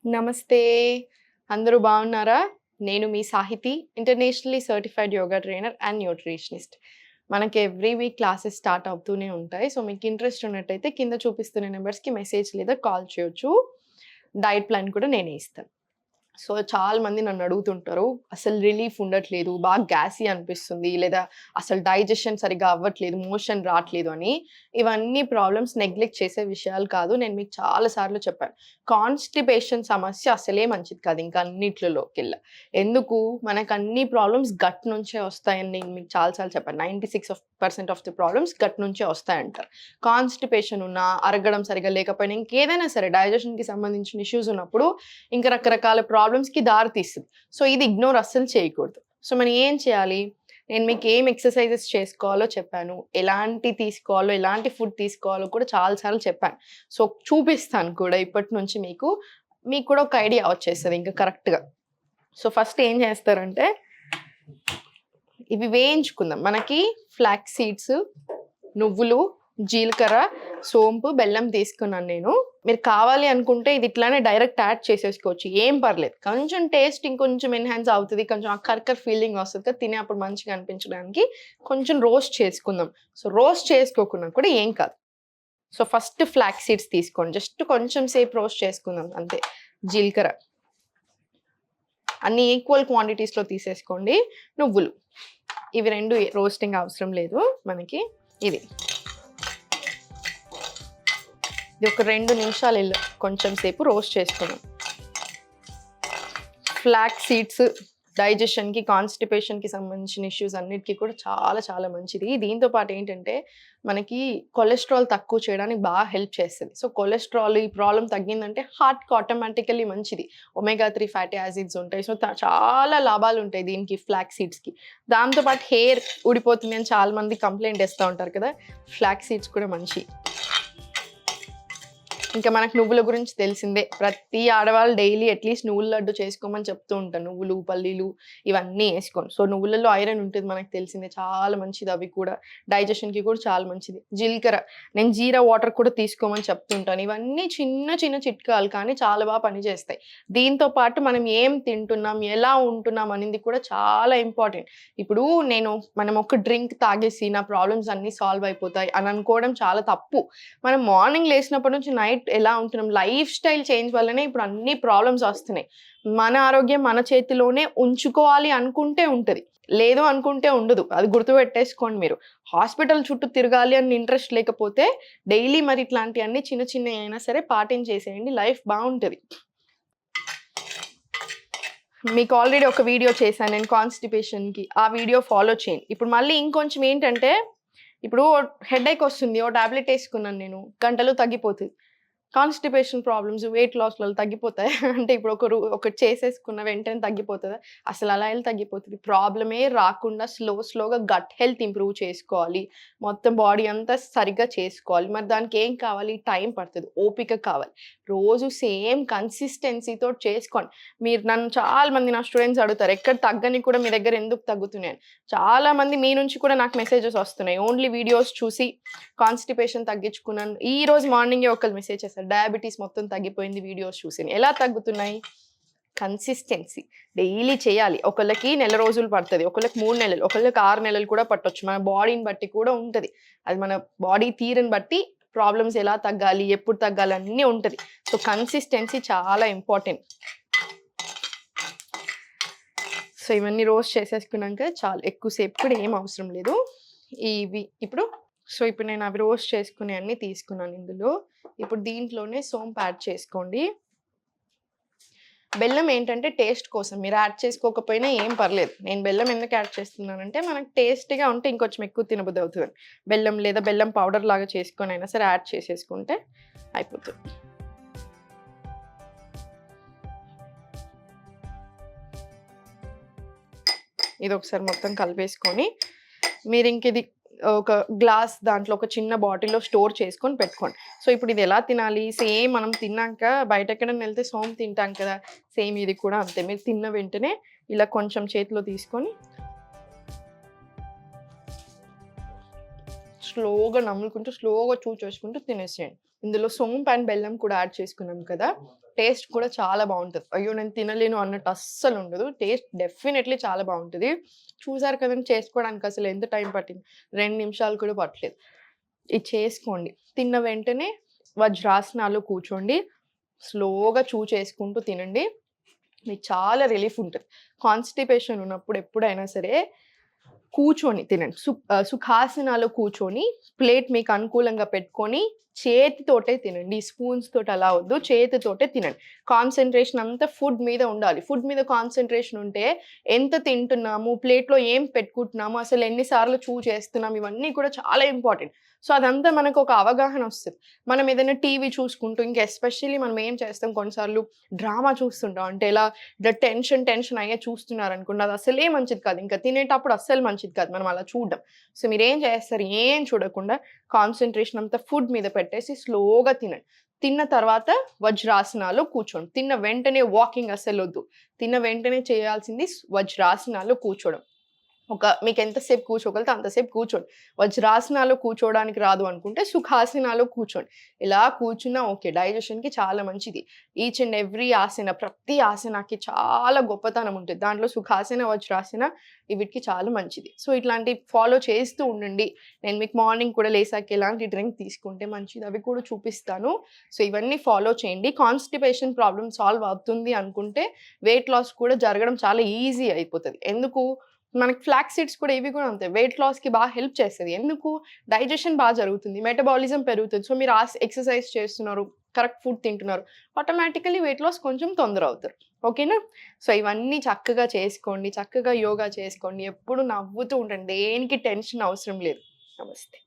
నమస్తే అందరూ బాగున్నారా? నేను మీ Sahithi, internationally certified yoga trainer and nutritionist. మనకి ఎవ్రీ వీక్ క్లాసెస్ స్టార్ట్ అవుతూనే ఉంటాయి. సో మీకు ఇంట్రెస్ట్ ఉన్నట్టయితే కింద చూపిస్తున్న నెంబర్స్‌కి మెసేజ్ లేదా కాల్ చేయొచ్చు. డైట్ ప్లాన్ కూడా నేనే ఇస్తాను. సో చాలా మంది నన్ను అడుగుతుంటారు, అసలు రిలీఫ్ ఉండట్లేదు, బాగా గ్యాసీ అనిపిస్తుంది, లేదా అసలు డైజెషన్ సరిగ్గా అవ్వట్లేదు, మోషన్ రావట్లేదు అని. ఇవన్నీ ప్రాబ్లమ్స్ నెగ్లెక్ట్ చేసే విషయాలు కాదు. నేను మీకు చాలా సార్లు చెప్పాను. కాన్‌స్టిపేషన్ సమస్య అసలే మంచిది కాదు ఇంకా అన్నిట్లలోకెల్లా. ఎందుకు? మనకు అన్ని ప్రాబ్లమ్స్ గట్ నుంచే వస్తాయని నేను మీకు చాలా సార్లు చెప్పాను. 96% ఆఫ్ ది ప్రాబ్లమ్స్ గట్ నుంచే వస్తాయంటారు. కాన్‌స్టిపేషన్ ఉన్నా, అరగడం సరిగ్గా లేకపోయినా, ఇంకేదైనా సరే డైజెషన్‌కి సంబంధించిన ఇష్యూస్ ఉన్నప్పుడు ఇంకా రకరకాల ప్రాబ్లమ్స్‌కి దారి తీస్తది. సో ఇది ఇగ్నోర్ అస్సలు చేయకూడదు. సో మనం ఏం చేయాలి? నేను మీకు ఏం ఎక్సర్‌సైజెస్ చేసుకోవాలో చెప్పాను. ఎలాంటి తీసుకోవాలో, ఎలాంటి ఫుడ్ తీసుకోవాలో కూడా చాలా సార్లు చెప్పాను. సో చూపిస్తాను కూడా ఇప్పటి నుంచి మీకు. మీకు కూడా ఒక ఐడియా వచ్చేస్తది ఇంకా కరెక్ట్‌గా. సో ఫస్ట్ ఏం చేస్తారంటే ఇవి వేయించుకుందాం. మనకి ఫ్లాక్స్ సీడ్స్, నువ్వులు, జీలకర్ర, సోంపు, బెల్లం తీసుకున్నాను నేను. మీరు కావాలి అనుకుంటే ఇది ఇట్లానే డైరెక్ట్ యాడ్ చేసేసుకోవచ్చు. ఏం పర్లేదు. కొంచెం టేస్ట్ ఇంకొంచెం ఎన్హాన్స్ అవుతది. కొంచెం ఆ కర్కర్ ఫీలింగ్ వస్తది కదా! తినేప్పుడు మంచిగా అనిపించడానికి కొంచెం రోస్ట్ చేసుకుందాం. సో రోస్ట్ చేసుకోకున్నా కూడా ఏం కాదు. సో ఫస్ట్ ఫ్లాక్స్ సీడ్స్ తీసుకోండి. జస్ట్ కొంచెం సేపు రోస్ట్ చేసుకుందాం అంతే. జీలకర్ర అన్ని ఈక్వల్ క్వాంటిటీస్‌లో తీసేసుకోండి. నువ్వులు ఇవి 2 రోస్టింగ్ అవసరం లేదు మనకి. ఇది ఒక 2 నిమిషాలు కొంచెం సేపు రోస్ట్ చేసుకుందాం. ఫ్లాక్స్ సీడ్స్ డైజెషన్‌కి, కాన్‌స్టిపేషన్‌కి సంబంధించిన ఇష్యూస్ అన్నిటికి కూడా చాలా చాలా మంచిది. దీంతో పాటు ఏంటంటే మనకి కొలెస్ట్రాల్ తక్కువ చేయడానికి బాగా హెల్ప్ చేస్తది. సో కొలెస్ట్రాల్ ఈ ప్రాబ్లమ్ తగ్గిందంటే హార్ట్‌కి ఆటోమేటికల్లీ మంచిది. ఒమేగా 3 ఫ్యాటీ యాసిడ్స్ ఉంటాయి. సో చాలా లాభాలు ఉంటాయి దీనికి ఫ్లాక్స్ సీడ్స్‌కి. దాంతో పాటు హెయిర్ ఊడిపోతుంది అని చాలా మంది కంప్లెయింట్ చేస్తా ఉంటారు కదా! ఫ్లాక్స్ సీడ్స్ కూడా మంచియి. ఇంకా మనకు నువ్వుల గురించి తెలిసిందే. ప్రతి ఆడవాళ్ళు డైలీ అట్‌లీస్ట్ నువ్వుల లడ్డు చేసుకోమని చెప్తూ ఉంటాను. నువ్వులు, పల్లీలు ఇవన్నీ ఏసుకొని. సో నువ్వులలో ఐరన్ ఉంటది మనకు తెలిసిందే. చాలా మంచిది అవి కూడా. డైజెషన్‌కి కూడా చాలా మంచిది. జీలకర్ర నేను జీరా వాటర్ కూడా తీసుకోమని చెప్తుంటాను. ఇవన్నీ చిన్న చిన్న చిట్కాలు కానీ చాలా బాగా పనిచేస్తాయి. దీంతో పాటు మనం ఏం తింటున్నాం, ఎలా ఉంటున్నాం అనేది కూడా చాలా ఇంపార్టెంట్. ఇప్పుడు మనం ఒక డ్రింక్ తాగేసి నా ప్రాబ్లమ్స్ అన్నీ సాల్వ్ అయిపోతాయి అని అనుకోవడం చాలా తప్పు. మనం మార్నింగ్ లేసినప్పటి నుంచి నైట్ ఎలా ఉంటున్నాం, లైఫ్ స్టైల్ చేంజ్ వల్లనే ఇప్పుడు అన్ని ప్రాబ్లమ్స్ వస్తున్నాయి. మన ఆరోగ్యం మన చేతిలోనే ఉంచుకోవాలి అనుకుంటే ఉంటది. లేదు అనుకుంటే ఉండదు. అది గుర్తుపెట్టేసుకోండి మీరు. హాస్పిటల్ చుట్టూ తిరగాలి అని ఇంట్రెస్ట్ లేకపోతే డైలీ మరి ఇట్లాంటియన్నీ చిన్న చిన్నయి అయినా సరే పాటించేసేయండి. లైఫ్ బావుంటది. మీకు ఆల్రెడీ ఒక వీడియో చేశాను నేను కాన్‌స్టిపేషన్‌కి. ఆ వీడియో ఫాలో చేయండి. ఇప్పుడు మళ్ళీ ఇంకొంచెం ఏంటంటే ఇప్పుడు హెడేక్ వస్తుంది. ఓ టాబ్లెట్ ఏసుకున్నాను నేను. గంటలో తగ్గిపోతది. కాన్‌స్టిపేషన్ ప్రాబ్లమ్స్, వెయిట్ లాస్‌లలో తగ్గిపోతాయా? అంటే ఇప్పుడు ఒకటి చేసేసుకున్న వెంటనే తగ్గిపోతదా? అసలు అలా ఎలా తగ్గిపోతది? ప్రాబ్లమే రాకుండా స్లోగా గట్ హెల్త్ ఇంప్రూవ్ చేసుకోవాలి. మొత్తం బాడీ అంతా సరిగ్గా చేసుకోవాలి. మరి దానికి ఏం కావాలి? టైం పడతది. ఓపిక కావాలి. రోజు సేమ్ కన్సిస్టెన్సీ‌తోటి చేసుకోండి. నన్ను చాలా మంది నా స్టూడెంట్స్ అడుగుతారు. ఎక్కడ తగ్గని కూడా మీ దగ్గర ఎందుకు తగ్గుతున్నాయని. చాలా మంది మీ నుంచి కూడా నాకు మెసేజెస్ వస్తున్నాయి. ఓన్లీ వీడియోస్ చూసి కాన్‌స్టిపేషన్ తగ్గించుకున్నాను. ఈరోజు మార్నింగే ఒకళ్ళు మెసేజ్ చేశారు. డయాబెటిస్ మొత్తం తగ్గిపోయింది వీడియోస్ చూసి. ఎలా తగ్గుతున్నాయి? కన్సిస్టెన్సీ. డైలీ చేయాలి. ఒకళ్ళకి నెల రోజులు పడతది. ఒకళ్ళకి 3 నెలలు, ఒకళ్ళకి 6 నెలలు కూడా పట్టొచ్చు. మన బాడీని బట్టి కూడా ఉంటది. అది మన బాడీ తీరుని బట్టి ప్రాబ్లమ్స్ ఎలా తగ్గాలి, ఎప్పుడు తగ్గాలి అన్నీ ఉంటది. సో కన్సిస్టెన్సీ చాలా ఇంపార్టెంట్. సో ఇవన్నీ రోస్ట్ చేసేసుకున్నాక చాలు. ఎక్కువ సేపు కూడా ఏం అవసరం లేదు. ఇప్పుడు నేను అవి రోస్ట్ చేసుకునే అన్నీ తీసుకున్నాను ఇందులో. ఇప్పుడు దీంట్లోనే సోంపు యాడ్ చేసుకోండి. బెల్లం ఏంటంటే టేస్ట్ కోసం. మీరు యాడ్ చేసుకోకపోయినా ఏం పర్లేదు. నేను బెల్లం ఎందుకు యాడ్ చేస్తున్నానంటే మనకు టేస్టీగా ఉంటే ఇంకొంచెం ఎక్కువ తినబుద్ధి అవుతదని. బెల్లం లేదా బెల్లం పౌడర్ లాగా చేసుకొని అయినా సరే యాడ్ చేసేసుకుంటే అయిపోతుంది. ఇది ఒకసారి మొత్తం కలిపేసుకొని ఇది ఒక గ్లాస్ దాంట్లో ఒక చిన్న బాటిల్‌లో స్టోర్ చేసుకొని పెట్టుకోండి. సో ఇప్పుడు ఇది ఎలా తినాలి? సేమ్ మనం తిన్నాక బయట ఎక్కడైనా వెళ్తే సోంపు తింటాం కదా! సేమ్ ఇది కూడా అంతే. మీరు తిన్న వెంటనే ఇలా కొంచెం చేతిలో తీసుకొని స్లోగా నములుకుంటూ, స్లోగా చేసుకుంటూ తినేసేయండి. ఇందులో సోంపు అండ్ బెల్లం కూడా యాడ్ చేసుకున్నాం కదా! టేస్ట్ కూడా చాలా బావుంటది. అయ్యో! నేను తినలేను అన్నట్టు అస్సలుండదు. టేస్ట్ డెఫినైట్‌లీ చాలా బావుంటది. చూసారు కదండీ చేసుకోవడానికి అసలు ఎంత టైం పట్టింది. 2 నిమిషాలు కూడా పట్టలేదు. ఇది చేసుకోండి. తిన్న వెంటనే వజ్రాసనాలో కూర్చోండి. స్లోగా చేసుకుంటూ తినండి. మీకు చాలా రిలీఫ్ ఉంటది. కాన్‌స్టిపేషన్ ఉన్నప్పుడు ఎప్పుడైనా సరే కూర్చొని తినండి. సుఖాసనాలో కూర్చొని ప్లేట్ మీకు అనుకూలంగా పెట్టుకొని చేతితోటే తినండి. స్పూన్స్ తోటి అలా వద్దు. చేతితోటే తినండి. కాన్సంట్రేషన్ అంతా ఫుడ్ మీద ఉండాలి. ఫుడ్ మీద కాన్సంట్రేషన్ ఉంటే ఎంత తింటున్నాము, ప్లేట్‌లో ఏం పెట్టుకుంటున్నాము, అసలు ఎన్ని సార్లు చేస్తున్నాం ఇవన్నీ కూడా చాలా ఇంపార్టెంట్. సో, అదంతా మనకు ఒక అవగాహన వస్తది. మనం ఏదైనా టీవీ చూసుకుంటూ ఇంకా ఎస్పెషల్లీ మనం ఏం చేస్తాం కొన్నిసార్లు డ్రామా చూస్తుంటాం. అంటే ఎలా టెన్షన్ అయ్యే చూస్తున్నారనుకోండి అది అసలే మంచిది కాదు. ఇంకా తినేటప్పుడు అస్సలు మంచిది కాదు మనం అలా చూడడం. సో, మీరేం చేస్తారు ఏం చూడకుండా కాన్సంట్రేషన్ అంతా ఫుడ్ మీద పెట్టేసి స్లోగా తినండి. తిన్న తర్వాత వజ్రాసనాలో కూర్చోండి. తిన్న వెంటనే వాకింగ్ అస్సలొద్దు. తిన్న వెంటనే చేయాల్సింది వజ్రాసనాలో కూర్చోవడం. మీకెంత సేపు కూర్చోగలిగితే అంతసేపు కూర్చోండి. వజ్రాసనాలో కూర్చోవడానికి రాదు అనుకుంటే సుఖాసనాలో కూర్చోండి. ఇలా కూర్చున్నా ఓకే. డైజెషన్‌కి చాలా మంచిది. ఈచ్ అండ్ ఎవ్రీ ఆసన ప్రతి ఆసనకి చాలా గొప్పతనం ఉంటది. దాంట్లో సుఖాసన, వజ్రాసన వీటికి చాలా మంచిది. సో, ఇట్లాంటివి ఫాలో చేస్తూ ఉండండి. నేను మీకు మార్నింగ్ కూడా లేసాక ఎలాంటి డ్రింక్ తీసుకుంటే మంచిది అవి కూడా చూపిస్తాను. సో, ఇవన్నీ ఫాలో చేయండి. కాన్‌స్టిపేషన్ ప్రాబ్లమ్ సాల్వ్ అవుతుంది అనుకుంటే వెయిట్ లాస్ కూడా జరగడం చాలా ఈజీ అయిపోతది. ఎందుకు? మనకి ఫ్లాక్స్ సీడ్స్ కూడా ఇవి కూడా అంతే. వెయిట్ లాస్‌కి బాగా హెల్ప్ చేస్తది. ఎందుకు? డైజెషన్ జరుగుతుంది. మెటబాలిజం పెరుగుతుంది. సో, మీరు ఎక్సర్‌సైజ్ చేస్తున్నారు. కరెక్ట్ ఫుడ్ తింటున్నారు. ఆటోమేటికల్లీ వెయిట్ లాస్ కొంచెం తొందర అవుతారు. ఓకేనా? సో, ఇవన్నీ చక్కగా చేసుకోండి. చక్కగా యోగా చేసుకోండి. ఎప్పుడు నవ్వుతూ ఉండండి. దేనికి టెన్షన్ అవసరం లేదు. నమస్తే.